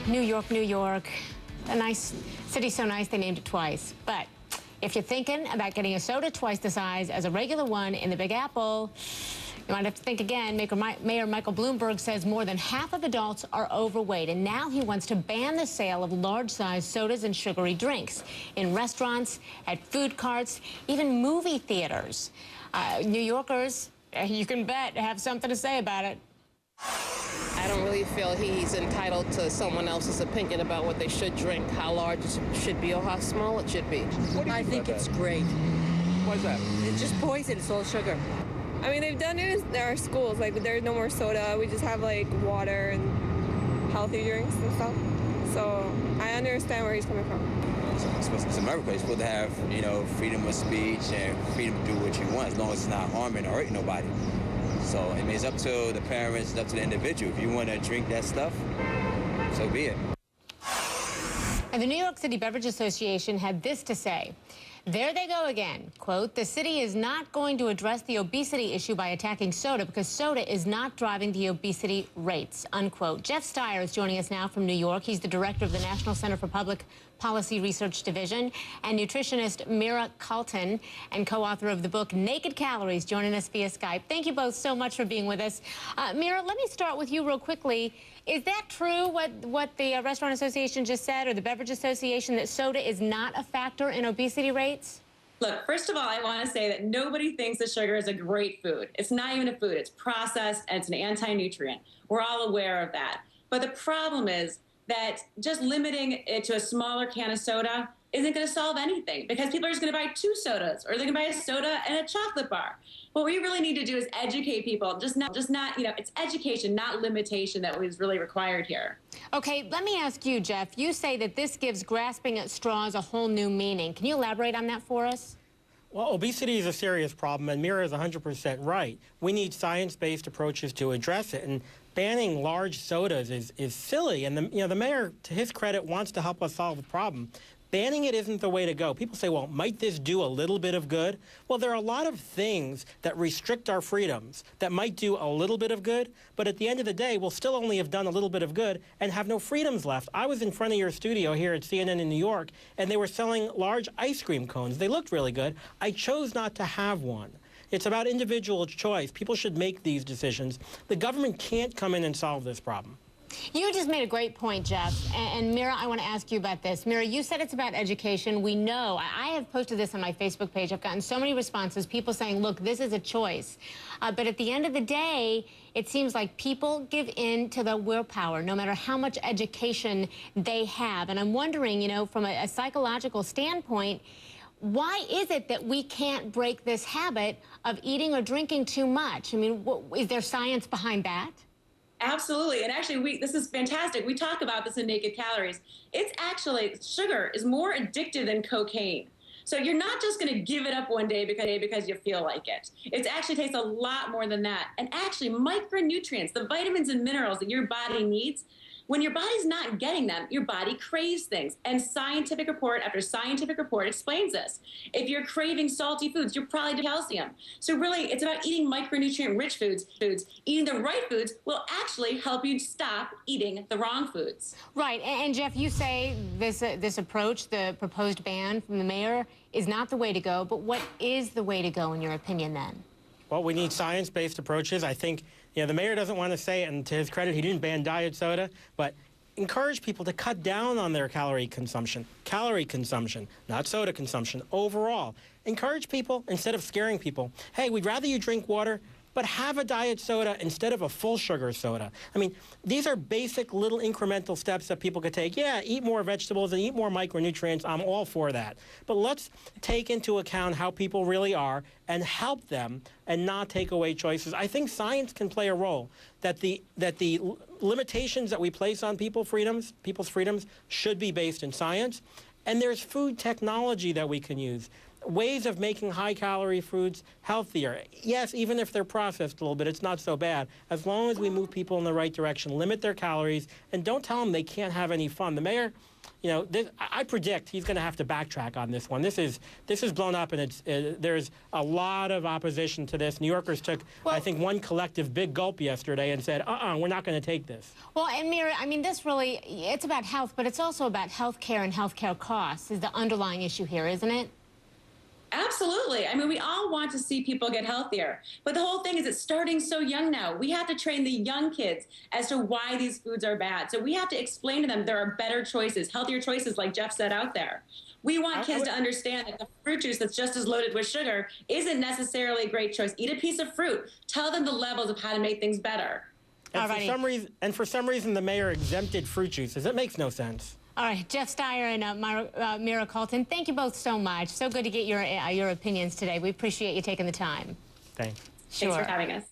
New York, New York. A nice city, so nice they named it twice. But if you're thinking about getting a soda twice the size as a regular one in the Big Apple, you might have to think again. Mayor Michael Bloomberg says more than half of adults are overweight, and now he wants to ban the sale of large-sized sodas and sugary drinks in restaurants, at food carts, even movie theaters. New Yorkers, you can bet, have something to say about it. I don't really feel he's entitled to someone else's opinion about what they should drink, how large it should be or how small it should be. I think it's great. Why is that? It's just poison. It's all sugar. I mean, they've done it in our schools. Like, there's no more soda. We just have, like, water and healthy drinks and stuff. So I understand where he's coming from. It's America. You're supposed to have, you know, freedom of speech and freedom to do what you want as long as it's not harming or hurting nobody. So, I mean, it's up to the parents, it's up to the individual. If you want to drink that stuff, so be it. And the New York City Beverage Association had this to say. There they go again. Quote, the city is not going to address the obesity issue by attacking soda because soda is not driving the obesity rates, unquote. Jeff Steyer is joining us now from New York. He's the director of the National Center for Public Policy Research Division, and nutritionist Mira Calton, and co-author of the book Naked Calories, joining us via Skype. Thank you both so much for being with us. Mira, let me start with you real quickly. Is that true, what the Restaurant Association just said, or the Beverage Association, that soda is not a factor in obesity rates? Look, first of all, I want to say that nobody thinks that sugar is a great food. It's not even a food. It's processed, and it's an anti-nutrient. We're all aware of that. But the problem is that just limiting it to a smaller can of soda isn't going to solve anything, because people are just going to buy 2 sodas, or they're going to buy a soda and a chocolate bar. What we really need to do is educate people, just not, you know, it's education, not limitation that was really required here. Okay, let me ask you, Jeff. You say that this gives grasping at straws a whole new meaning. Can you elaborate on that for us? Well, obesity is a serious problem, and Mira is 100% right. We need science-based approaches to address it, and banning large sodas is silly. And the mayor, to his credit, wants to help us solve the problem. Banning it isn't the way to go. People say, well, might this do a little bit of good? Well, there are a lot of things that restrict our freedoms that might do a little bit of good, but at the end of the day, we'll still only have done a little bit of good and have no freedoms left. I was in front of your studio here at CNN in New York, and they were selling large ice cream cones. They looked really good. I chose not to have one. It's about individual choice. People should make these decisions. The government can't come in and solve this problem. You just made a great point, Jeff. And Mira, I want to ask you about this. Mira, you said it's about education. We know. I have posted this on my Facebook page. I've gotten so many responses, people saying, look, this is a choice. But at the end of the day, it seems like people give in to the willpower, no matter how much education they have. And I'm wondering, you know, from a psychological standpoint, why is it that we can't break this habit of eating or drinking too much? I mean, is there science behind that? Absolutely. And actually, this is fantastic. We talk about this in Naked Calories. It's actually, sugar is more addictive than cocaine. So you're not just going to give it up one day because you feel like it. It actually takes a lot more than that. And actually, micronutrients, the vitamins and minerals that your body needs, when your body's not getting them, your body craves things. And scientific report after scientific report explains this. If you're craving salty foods, you're probably deficient in calcium. So really, it's about eating micronutrient-rich foods. Eating the right foods will actually help you stop eating the wrong foods. Right. And Jeff, you say this approach, the proposed ban from the mayor, is not the way to go. But what is the way to go, in your opinion, then? Well, we need science-based approaches. I think, you know, the mayor doesn't want to say it, and to his credit, he didn't ban diet soda, but encourage people to cut down on their calorie consumption, not soda consumption, overall. Encourage people, instead of scaring people, hey, we'd rather you drink water, but have a diet soda instead of a full sugar soda. I mean, these are basic little incremental steps that people could take. Yeah, eat more vegetables and eat more micronutrients. I'm all for that. But let's take into account how people really are and help them and not take away choices. I think science can play a role, that the limitations that we place on people's freedoms should be based in science. And there's food technology that we can use. ways of making high-calorie foods healthier. Yes, even if they're processed a little bit, it's not so bad. As long as we move people in the right direction, limit their calories, and don't tell them they can't have any fun. The mayor, you know, I predict he's going to have to backtrack on this one. This is blown up, and there's a lot of opposition to this. New Yorkers took, I think, one collective big gulp yesterday and said, we're not going to take this. Well, and Mira, I mean, this really, it's about health, but it's also about health care and health care costs is the underlying issue here, isn't it? Absolutely. I mean, we all want to see people get healthier. But the whole thing is it's starting so young now. We have to train the young kids as to why these foods are bad. So we have to explain to them there are better choices, healthier choices, like Jeff said out there. We want kids to understand that the fruit juice that's just as loaded with sugar isn't necessarily a great choice. Eat a piece of fruit. Tell them the levels of how to make things better. And for some reason, the mayor exempted fruit juices. It makes no sense. All right, Jeff Steyer and Mira Calton, thank you both so much. So good to get your opinions today. We appreciate you taking the time. Thanks. Thanks for having us.